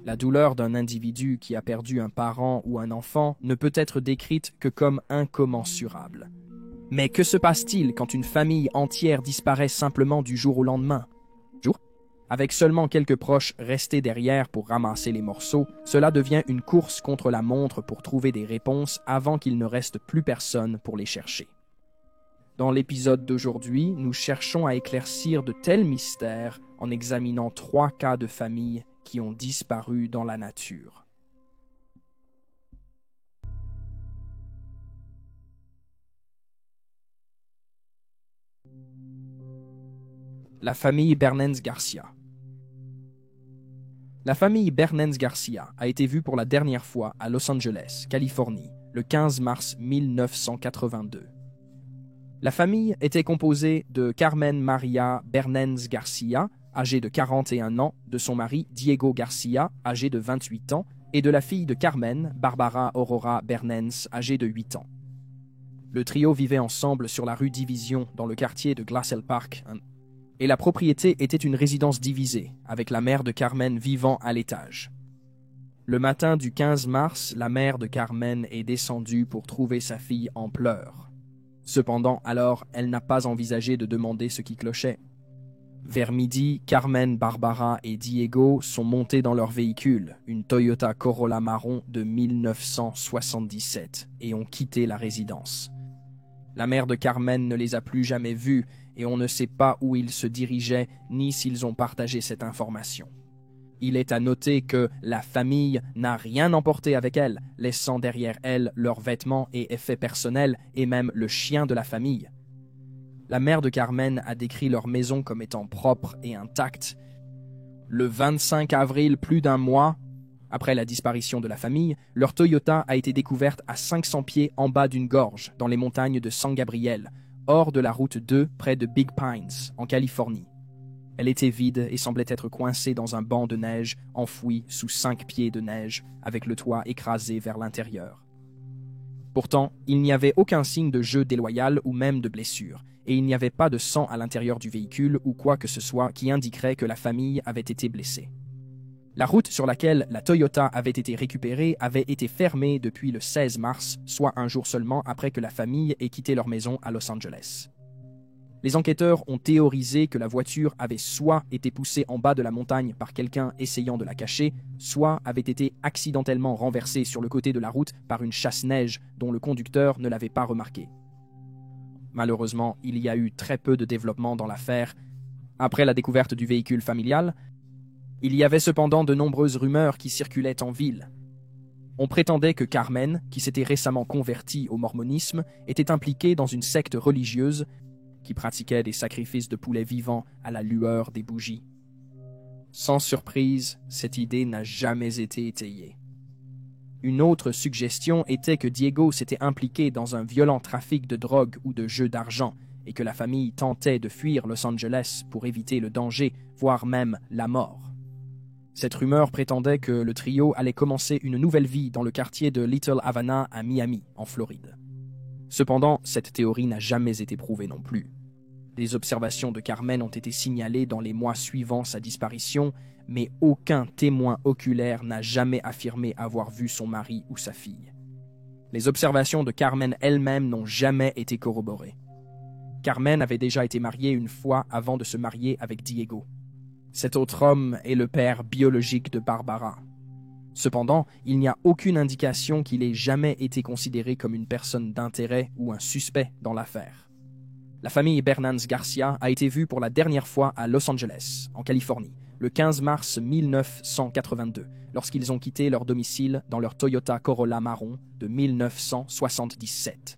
La douleur d'un individu qui a perdu un parent ou un enfant ne peut être décrite que comme incommensurable. Mais que se passe-t-il quand une famille entière disparaît simplement du jour au lendemain? Avec seulement quelques proches restés derrière pour ramasser les morceaux, cela devient une course contre la montre pour trouver des réponses avant qu'il ne reste plus personne pour les chercher. Dans l'épisode d'aujourd'hui, nous cherchons à éclaircir de tels mystères en examinant 3 cas de famille qui ont disparu dans la nature. La famille Bernens Garcia. La famille Bernens Garcia a été vue pour la dernière fois à Los Angeles, Californie, le 15 mars 1982. La famille était composée de Carmen Maria Bernens Garcia, âgée de 41 ans, de son mari Diego Garcia, âgé de 28 ans, et de la fille de Carmen, Barbara Aurora Bernens, âgée de 8 ans. Le trio vivait ensemble sur la rue Division, dans le quartier de Glassell Park, et la propriété était une résidence divisée, avec la mère de Carmen vivant à l'étage. Le matin du 15 mars, la mère de Carmen est descendue pour trouver sa fille en pleurs. Cependant, alors, elle n'a pas envisagé de demander ce qui clochait. Vers midi, Carmen, Barbara et Diego sont montés dans leur véhicule, une Toyota Corolla marron de 1977, et ont quitté la résidence. La mère de Carmen ne les a plus jamais vus et on ne sait pas où ils se dirigeaient ni s'ils ont partagé cette information. Il est à noter que la famille n'a rien emporté avec elle, laissant derrière elle leurs vêtements et effets personnels et même le chien de la famille. La mère de Carmen a décrit leur maison comme étant propre et intacte. Le 25 avril, plus d'un mois après la disparition de la famille, leur Toyota a été découverte à 500 pieds en bas d'une gorge, dans les montagnes de San Gabriel, hors de la route 2, près de Big Pines, en Californie. Elle était vide et semblait être coincée dans un banc de neige, enfoui sous 5 pieds de neige, avec le toit écrasé vers l'intérieur. Pourtant, il n'y avait aucun signe de jeu déloyal ou même de blessure, et il n'y avait pas de sang à l'intérieur du véhicule ou quoi que ce soit qui indiquerait que la famille avait été blessée. La route sur laquelle la Toyota avait été récupérée avait été fermée depuis le 16 mars, soit un jour seulement après que la famille ait quitté leur maison à Los Angeles. Les enquêteurs ont théorisé que la voiture avait soit été poussée en bas de la montagne par quelqu'un essayant de la cacher, soit avait été accidentellement renversée sur le côté de la route par une chasse-neige dont le conducteur ne l'avait pas remarqué. Malheureusement, il y a eu très peu de développement dans l'affaire. Après la découverte du véhicule familial, il y avait cependant de nombreuses rumeurs qui circulaient en ville. On prétendait que Carmen, qui s'était récemment convertie au mormonisme, était impliquée dans une secte religieuse qui pratiquait des sacrifices de poulets vivants à la lueur des bougies. Sans surprise, cette idée n'a jamais été étayée. Une autre suggestion était que Diego s'était impliqué dans un violent trafic de drogue ou de jeux d'argent et que la famille tentait de fuir Los Angeles pour éviter le danger, voire même la mort. Cette rumeur prétendait que le trio allait commencer une nouvelle vie dans le quartier de Little Havana à Miami, en Floride. Cependant, cette théorie n'a jamais été prouvée non plus. Des observations de Carmen ont été signalées dans les mois suivant sa disparition, mais aucun témoin oculaire n'a jamais affirmé avoir vu son mari ou sa fille. Les observations de Carmen elle-même n'ont jamais été corroborées. Carmen avait déjà été mariée une fois avant de se marier avec Diego. Cet autre homme est le père biologique de Barbara. Cependant, il n'y a aucune indication qu'il ait jamais été considéré comme une personne d'intérêt ou un suspect dans l'affaire. La famille Bernens Garcia a été vue pour la dernière fois à Los Angeles, en Californie, le 15 mars 1982, lorsqu'ils ont quitté leur domicile dans leur Toyota Corolla marron de 1977.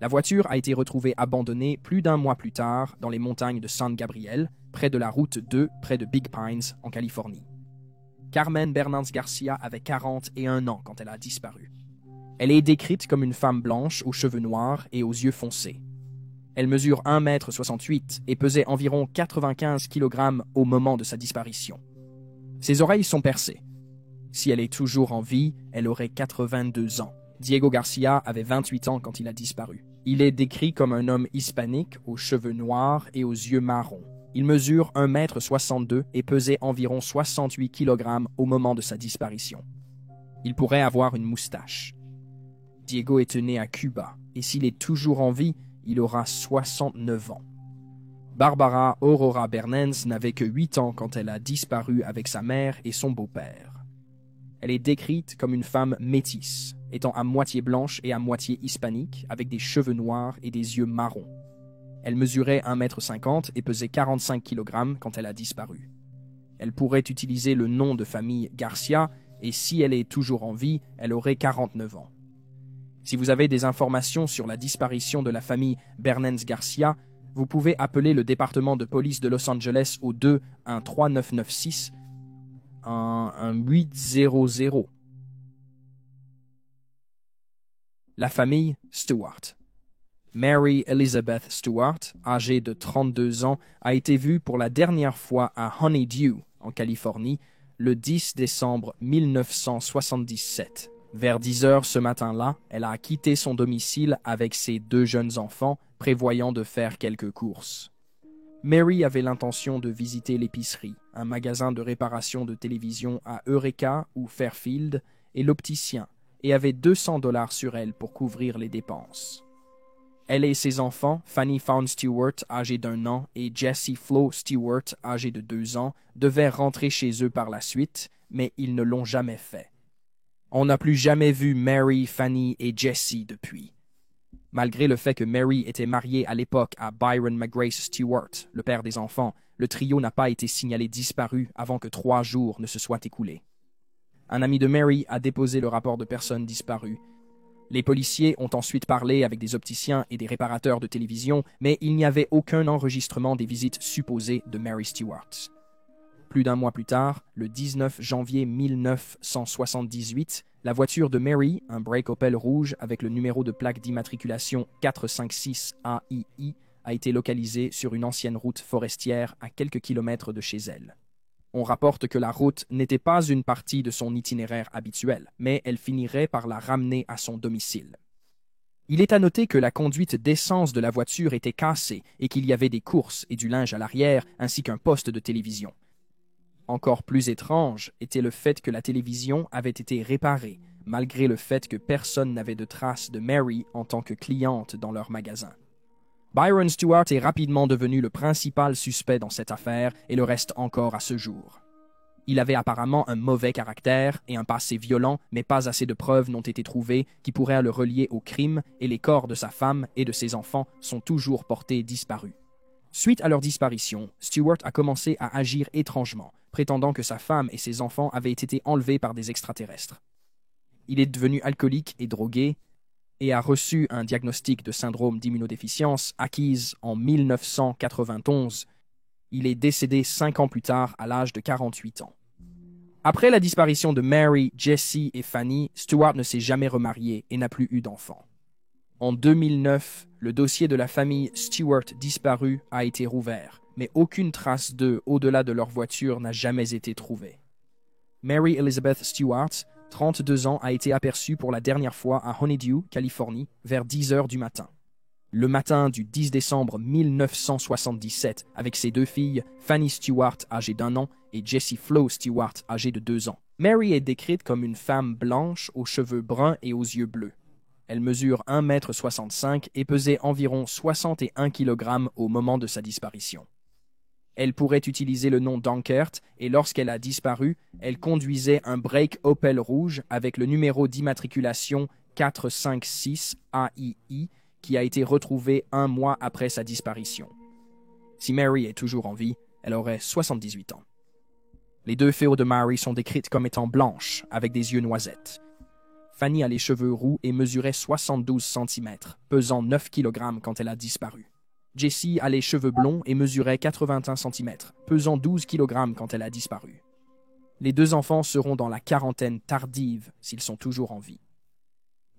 La voiture a été retrouvée abandonnée plus d'un mois plus tard dans les montagnes de San Gabriel, près de la route 2, près de Big Pines, en Californie. Carmen Bernens Garcia avait 41 ans quand elle a disparu. Elle est décrite comme une femme blanche aux cheveux noirs et aux yeux foncés. Elle mesure 1,68 m et pesait environ 95 kg au moment de sa disparition. Ses oreilles sont percées. Si elle est toujours en vie, elle aurait 82 ans. Diego Garcia avait 28 ans quand il a disparu. Il est décrit comme un homme hispanique aux cheveux noirs et aux yeux marrons. Il mesure 1,62 m et pesait environ 68 kg au moment de sa disparition. Il pourrait avoir une moustache. Diego est né à Cuba, et s'il est toujours en vie, il aura 69 ans. Barbara Aurora Bernens n'avait que 8 ans quand elle a disparu avec sa mère et son beau-père. Elle est décrite comme une femme métisse, étant à moitié blanche et à moitié hispanique, avec des cheveux noirs et des yeux marrons. Elle mesurait 1,50 m et pesait 45 kg quand elle a disparu. Elle pourrait utiliser le nom de famille Garcia, et si elle est toujours en vie, elle aurait 49 ans. Si vous avez des informations sur la disparition de la famille Bernens Garcia, vous pouvez appeler le département de police de Los Angeles au 2-1-3996 1-800. La famille Stewart. Mary Elizabeth Stewart, âgée de 32 ans, a été vue pour la dernière fois à Honeydew, en Californie, le 10 décembre 1977. Vers 10 heures ce matin-là, elle a quitté son domicile avec ses 2 jeunes enfants, prévoyant de faire quelques courses. Mary avait l'intention de visiter l'épicerie, un magasin de réparation de télévision à Eureka ou Fairfield, et l'opticien, et avait $200 sur elle pour couvrir les dépenses. Elle et ses enfants, Fanny Fawn Stewart, âgée d'1 an, et Jessie Flo Stewart, âgée de 2 ans, devaient rentrer chez eux par la suite, mais ils ne l'ont jamais fait. On n'a plus jamais vu Mary, Fanny et Jessie depuis. Malgré le fait que Mary était mariée à l'époque à Byron McGrace Stewart, le père des enfants, le trio n'a pas été signalé disparu avant que 3 jours ne se soient écoulés. Un ami de Mary a déposé le rapport de personnes disparues. Les policiers ont ensuite parlé avec des opticiens et des réparateurs de télévision, mais il n'y avait aucun enregistrement des visites supposées de Mary Stewart. Plus d'1 mois plus tard, le 19 janvier 1978, la voiture de Mary, un break Opel rouge avec le numéro de plaque d'immatriculation 456 AII, a été localisée sur une ancienne route forestière à quelques kilomètres de chez elle. On rapporte que la route n'était pas une partie de son itinéraire habituel, mais elle finirait par la ramener à son domicile. Il est à noter que la conduite d'essence de la voiture était cassée et qu'il y avait des courses et du linge à l'arrière ainsi qu'un poste de télévision. Encore plus étrange était le fait que la télévision avait été réparée, malgré le fait que personne n'avait de traces de Mary en tant que cliente dans leur magasin. Byron Stewart est rapidement devenu le principal suspect dans cette affaire et le reste encore à ce jour. Il avait apparemment un mauvais caractère et un passé violent, mais pas assez de preuves n'ont été trouvées qui pourraient le relier au crime et les corps de sa femme et de ses enfants sont toujours portés disparus. Suite à leur disparition, Stewart a commencé à agir étrangement, prétendant que sa femme et ses enfants avaient été enlevés par des extraterrestres. Il est devenu alcoolique et drogué et a reçu un diagnostic de syndrome d'immunodéficience acquise en 1991. Il est décédé 5 ans plus tard à l'âge de 48 ans. Après la disparition de Mary, Jessie et Fanny, Stewart ne s'est jamais remarié et n'a plus eu d'enfants. En 2009, le dossier de la famille Stewart disparue a été rouvert, mais aucune trace d'eux au-delà de leur voiture n'a jamais été trouvée. Mary Elizabeth Stewart, 32 ans, a été aperçue pour la dernière fois à Honeydew, Californie, vers 10 heures du matin. Le matin du 10 décembre 1977, avec ses 2 filles, Fanny Stewart, âgée d'1 an, et Jessie Flo Stewart, âgée de 2 ans. Mary est décrite comme une femme blanche aux cheveux bruns et aux yeux bleus. Elle mesure 1,65 m et pesait environ 61 kg au moment de sa disparition. Elle pourrait utiliser le nom d'Ankert et lorsqu'elle a disparu, elle conduisait un break Opel rouge avec le numéro d'immatriculation 456 AII qui a été retrouvé 1 mois après sa disparition. Si Mary est toujours en vie, elle aurait 78 ans. Les 2 filles de Mary sont décrites comme étant blanches avec des yeux noisettes. Fanny a les cheveux roux et mesurait 72 cm, pesant 9 kg quand elle a disparu. Jessie a les cheveux blonds et mesurait 81 cm, pesant 12 kg quand elle a disparu. Les 2 enfants seront dans la quarantaine tardive s'ils sont toujours en vie.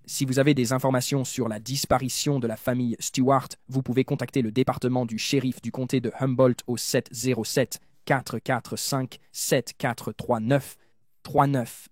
Si vous avez des informations sur la disparition de la famille Stewart, vous pouvez contacter le département du shérif du comté de Humboldt au 707-445-7439-39.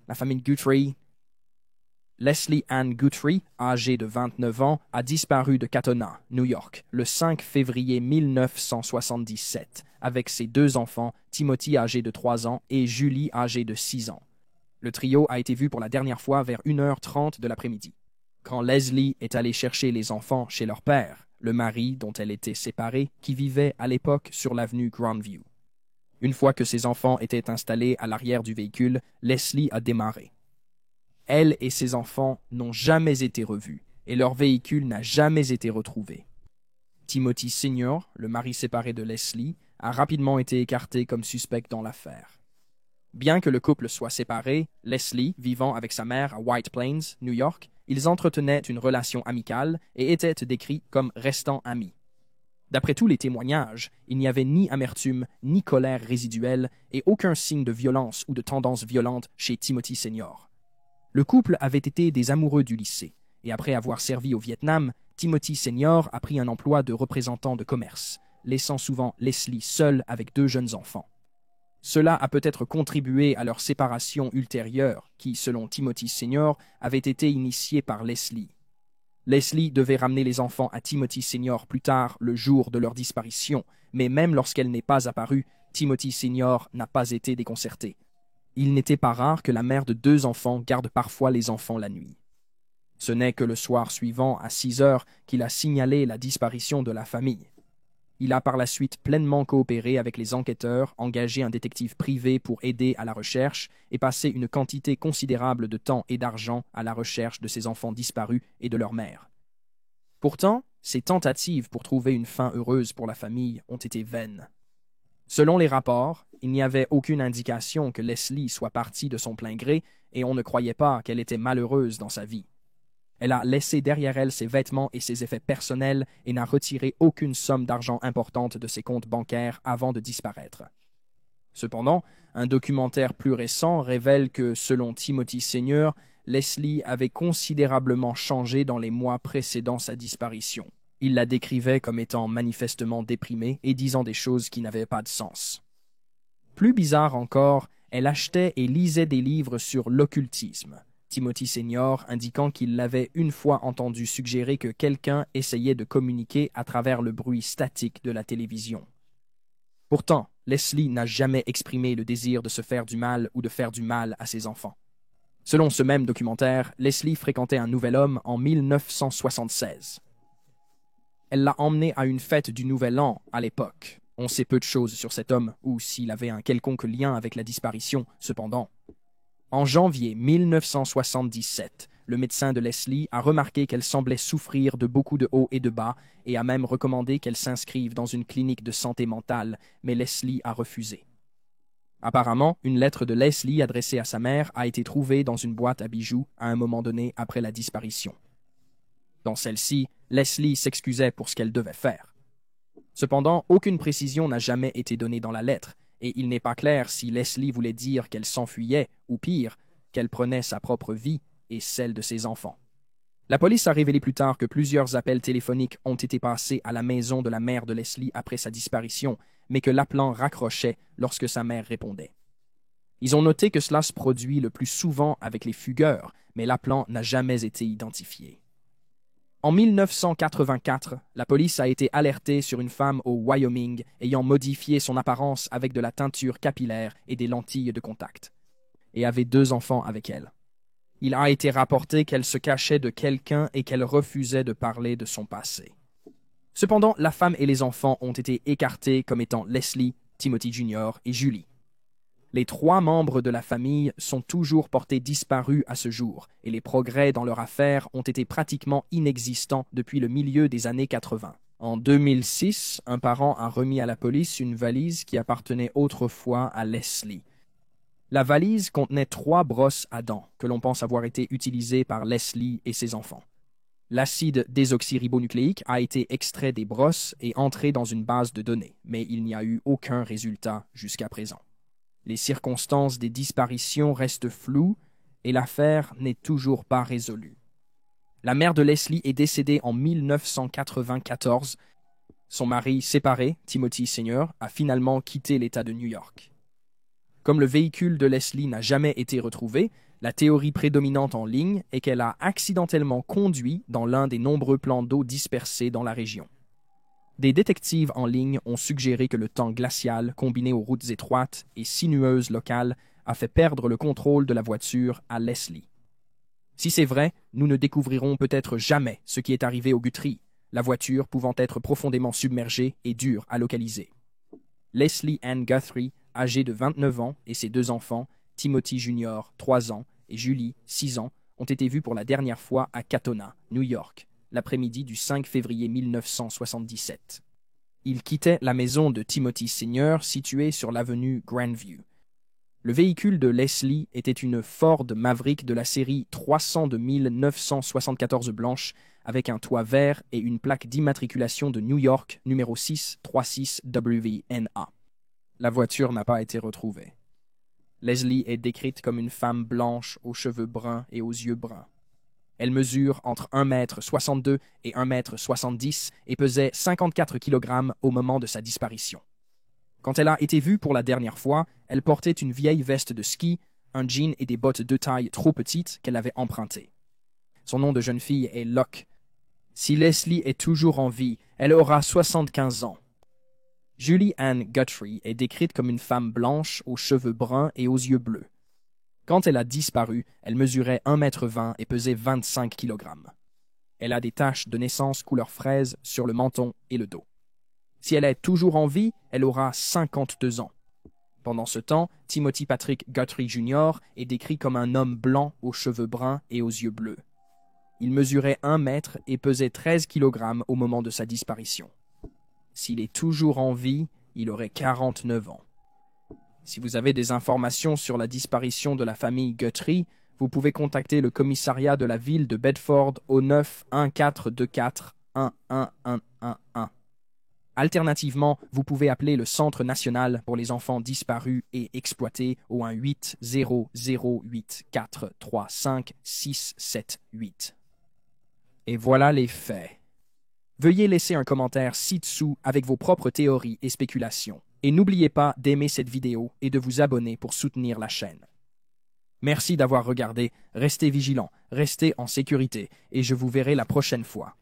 La famille Guthrie, Leslie Ann Guthrie, âgée de 29 ans, a disparu de Katona, New York, le 5 février 1977, avec ses 2 enfants, Timothy âgé de 3 ans et Julie âgée de 6 ans. Le trio a été vu pour la dernière fois vers 1h30 de l'après-midi. Quand Leslie est allée chercher les enfants chez leur père, le mari dont elle était séparée, qui vivait à l'époque sur l'avenue Grandview. Une fois que ses enfants étaient installés à l'arrière du véhicule, Leslie a démarré. Elle et ses enfants n'ont jamais été revus et leur véhicule n'a jamais été retrouvé. Timothy Sr., le mari séparé de Leslie, a rapidement été écarté comme suspect dans l'affaire. Bien que le couple soit séparé, Leslie, vivant avec sa mère à White Plains, New York, ils entretenaient une relation amicale et étaient décrits comme restant amis. D'après tous les témoignages, il n'y avait ni amertume, ni colère résiduelle et aucun signe de violence ou de tendance violente chez Timothy Sr. Le couple avait été des amoureux du lycée, et après avoir servi au Vietnam, Timothy Sr. a pris un emploi de représentant de commerce, laissant souvent Leslie seule avec 2 jeunes enfants. Cela a peut-être contribué à leur séparation ultérieure, qui, selon Timothy Sr., avait été initiée par Leslie. Leslie devait ramener les enfants à Timothy Sr. plus tard, le jour de leur disparition, mais même lorsqu'elle n'est pas apparue, Timothy Sr. n'a pas été déconcerté. Il n'était pas rare que la mère de 2 enfants garde parfois les enfants la nuit. Ce n'est que le soir suivant, à 6 heures, qu'il a signalé la disparition de la famille. Il a par la suite pleinement coopéré avec les enquêteurs, engagé un détective privé pour aider à la recherche et passé une quantité considérable de temps et d'argent à la recherche de ses enfants disparus et de leur mère. Pourtant, ses tentatives pour trouver une fin heureuse pour la famille ont été vaines. Selon les rapports, il n'y avait aucune indication que Leslie soit partie de son plein gré et on ne croyait pas qu'elle était malheureuse dans sa vie. Elle a laissé derrière elle ses vêtements et ses effets personnels et n'a retiré aucune somme d'argent importante de ses comptes bancaires avant de disparaître. Cependant, un documentaire plus récent révèle que, selon Timothy Sr., Leslie avait considérablement changé dans les mois précédant sa disparition. Il la décrivait comme étant manifestement déprimée et disant des choses qui n'avaient pas de sens. Plus bizarre encore, elle achetait et lisait des livres sur l'occultisme. Timothy Sr. indiquant qu'il l'avait une fois entendu suggérer que quelqu'un essayait de communiquer à travers le bruit statique de la télévision. Pourtant, Leslie n'a jamais exprimé le désir de se faire du mal ou de faire du mal à ses enfants. Selon ce même documentaire, Leslie fréquentait un nouvel homme en 1976. Elle l'a emmené à une fête du Nouvel An à l'époque. On sait peu de choses sur cet homme ou s'il avait un quelconque lien avec la disparition, cependant. En janvier 1977, le médecin de Leslie a remarqué qu'elle semblait souffrir de beaucoup de hauts et de bas et a même recommandé qu'elle s'inscrive dans une clinique de santé mentale, mais Leslie a refusé. Apparemment, une lettre de Leslie adressée à sa mère a été trouvée dans une boîte à bijoux à un moment donné après la disparition. Dans celle-ci, Leslie s'excusait pour ce qu'elle devait faire. Cependant, aucune précision n'a jamais été donnée dans la lettre, et il n'est pas clair si Leslie voulait dire qu'elle s'enfuyait, ou pire, qu'elle prenait sa propre vie et celle de ses enfants. La police a révélé plus tard que plusieurs appels téléphoniques ont été passés à la maison de la mère de Leslie après sa disparition, mais que l'appelant raccrochait lorsque sa mère répondait. Ils ont noté que cela se produit le plus souvent avec les fugueurs, mais l'appelant n'a jamais été identifié. En 1984, la police a été alertée sur une femme au Wyoming ayant modifié son apparence avec de la teinture capillaire et des lentilles de contact, et avait 2 enfants avec elle. Il a été rapporté qu'elle se cachait de quelqu'un et qu'elle refusait de parler de son passé. Cependant, la femme et les enfants ont été écartés comme étant Leslie, Timothy Jr. et Julie. Les 3 membres de la famille sont toujours portés disparus à ce jour, et les progrès dans leur affaire ont été pratiquement inexistants depuis le milieu des années 80. En 2006, un parent a remis à la police une valise qui appartenait autrefois à Leslie. La valise contenait 3 brosses à dents que l'on pense avoir été utilisées par Leslie et ses enfants. L'acide désoxyribonucléique a été extrait des brosses et entré dans une base de données, mais il n'y a eu aucun résultat jusqu'à présent. Les circonstances des disparitions restent floues et l'affaire n'est toujours pas résolue. La mère de Leslie est décédée en 1994. Son mari séparé, Timothy Sr., a finalement quitté l'État de New York. Comme le véhicule de Leslie n'a jamais été retrouvé, La théorie prédominante en ligne est qu'elle a accidentellement conduit dans l'un des nombreux plans d'eau dispersés dans la région. Des détectives en ligne ont suggéré que le temps glacial, combiné aux routes étroites et sinueuses locales, a fait perdre le contrôle de la voiture à Leslie. Si c'est vrai, nous ne découvrirons peut-être jamais ce qui est arrivé au Guthrie, la voiture pouvant être profondément submergée et dure à localiser. Leslie Ann Guthrie, âgée de 29 ans, et ses deux enfants, Timothy Jr., 3 ans, et Julie, 6 ans, ont été vus pour la dernière fois à Katona, New York, l'après-midi du 5 février 1977. Ils quittaient la maison de Timothy Sr. située sur l'avenue Grandview. Le véhicule de Leslie était une Ford Maverick de la série 300 de 1974 blanche avec un toit vert et une plaque d'immatriculation de New York numéro 636WNA. La voiture n'a pas été retrouvée. Leslie est décrite comme une femme blanche aux cheveux bruns et aux yeux bruns. Elle mesure entre 1,62 m et 1,70 m et pesait 54 kg au moment de sa disparition. Quand elle a été vue pour la dernière fois, elle portait une vieille veste de ski, un jean et des bottes de taille trop petites qu'elle avait empruntées. Son nom de jeune fille est Locke. Si Leslie est toujours en vie, elle aura 75 ans. Julie Ann Guthrie est décrite comme une femme blanche aux cheveux bruns et aux yeux bleus. Quand elle a disparu, elle mesurait 1,20 m et pesait 25 kg. Elle a des taches de naissance couleur fraise sur le menton et le dos. Si elle est toujours en vie, elle aura 52 ans. Pendant ce temps, Timothy Patrick Guthrie Jr. est décrit comme un homme blanc aux cheveux bruns et aux yeux bleus. Il mesurait 1 mètre et pesait 13 kg au moment de sa disparition. S'il est toujours en vie, il aurait 49 ans. Si vous avez des informations sur la disparition de la famille Guthrie, vous pouvez contacter le commissariat de la ville de Bedford au 9 1424 11111. Alternativement, vous pouvez appeler le Centre national pour les enfants disparus et exploités au 1-800-843-5678. Et voilà les faits. Veuillez laisser un commentaire ci-dessous avec vos propres théories et spéculations. Et n'oubliez pas d'aimer cette vidéo et de vous abonner pour soutenir la chaîne. Merci d'avoir regardé, restez vigilants, restez en sécurité et je vous verrai la prochaine fois.